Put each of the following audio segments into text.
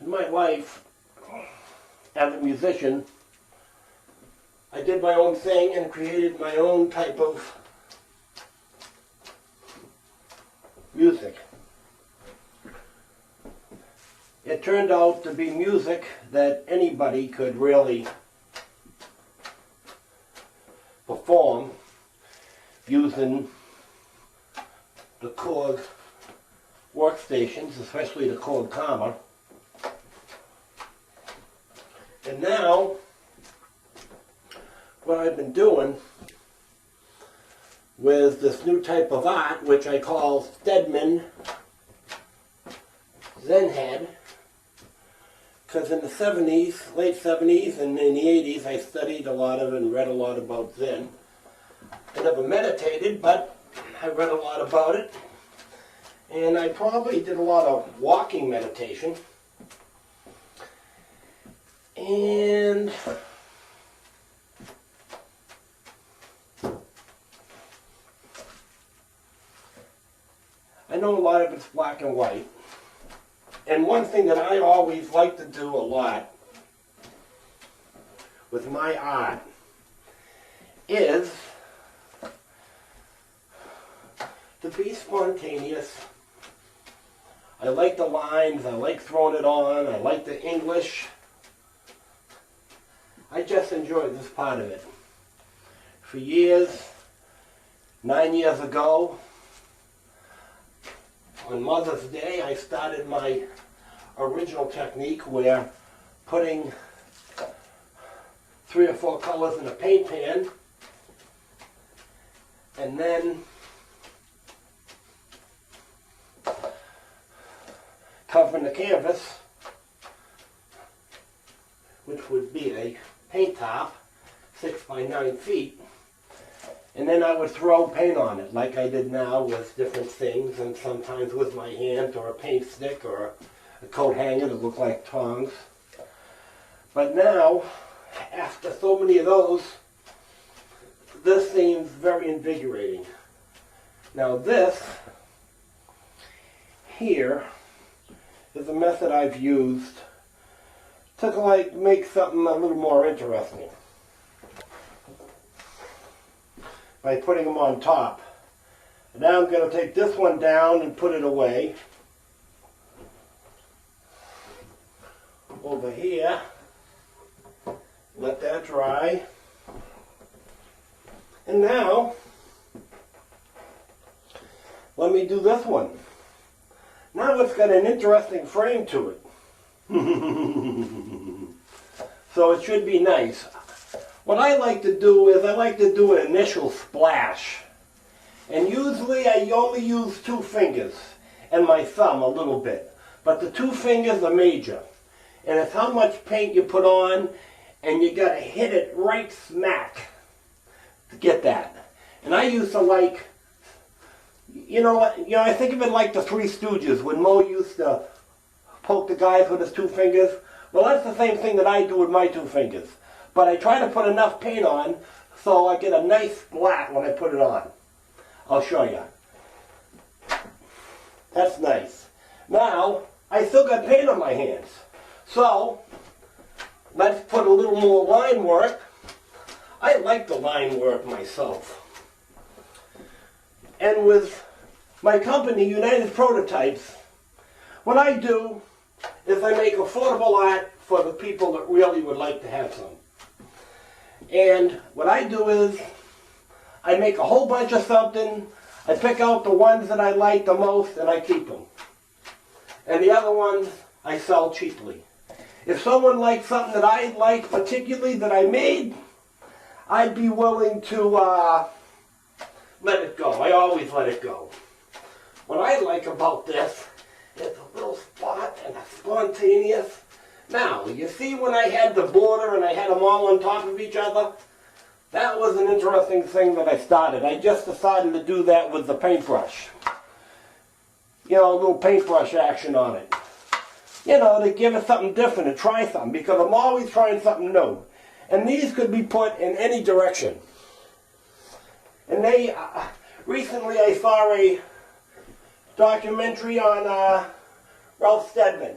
in my life, as a musician, I did my own thing and created my own type of music. It turned out to be music that anybody could really perform using the Korg workstations, especially the Korg Karma. And now, what I've been doing with this new type of art, which I call Steadman Zenhead, because in the 70s, late 70s and in the 80s, I studied a lot of and read a lot about Zen. I never meditated, but I read a lot about it. And I probably did a lot of walking meditation. And I know a lot of it's black and white. And one thing that I always like to do a lot with my art is to be spontaneous. I like the lines, I like throwing it on, I like the English. I just enjoy this part of it. For years, 9 years ago, on Mother's Day, I started my original technique where putting 3 or 4 colors in a paint pan and then covering the canvas, which would be a paint top, 6 by 9 feet, and then I would throw paint on it like I did now with different things, and sometimes with my hand or a paint stick or a coat hanger that looked like tongs. But now, after so many of those, this seems very invigorating. Now this here is a method I've used to like make something a little more interesting by putting them on top. And now I'm going to take this one down and put it away. Over here, let that dry. And now, let me do this one. Now it's got an interesting frame to it. So it should be nice. What I like to do is I like to do an initial splash. And usually I only use 2 fingers and my thumb a little bit. But the 2 fingers are major. And it's how much paint you put on, and you got to hit it right smack to get that. And I used to like, I think of it like the Three Stooges when Moe used to poke the guys with his 2 fingers. Well, that's the same thing that I do with my 2 fingers. But I try to put enough paint on so I get a nice splat when I put it on. I'll show you. That's nice. Now, I still got paint on my hands. So, let's put a little more line work. I like the line work myself. And with my company, United Prototypes, what I do is I make affordable art for the people that really would like to have some. And what I do is I make a whole bunch of something, I pick out the ones that I like the most and I keep them. And the other ones I sell cheaply. If someone likes something that I like particularly that I made, I'd be willing to let it go. I always let it go. What I like about this is a little spot and a spontaneous. Now, you see when I had the border and I had them all on top of each other? That was an interesting thing that I started. I just decided to do that with the paintbrush. A little paintbrush action on it. To give it something different and try something, because I'm always trying something new. And these could be put in any direction. And recently I saw a documentary on Ralph Steadman.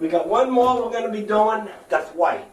We got one more we're going to be doing that's white.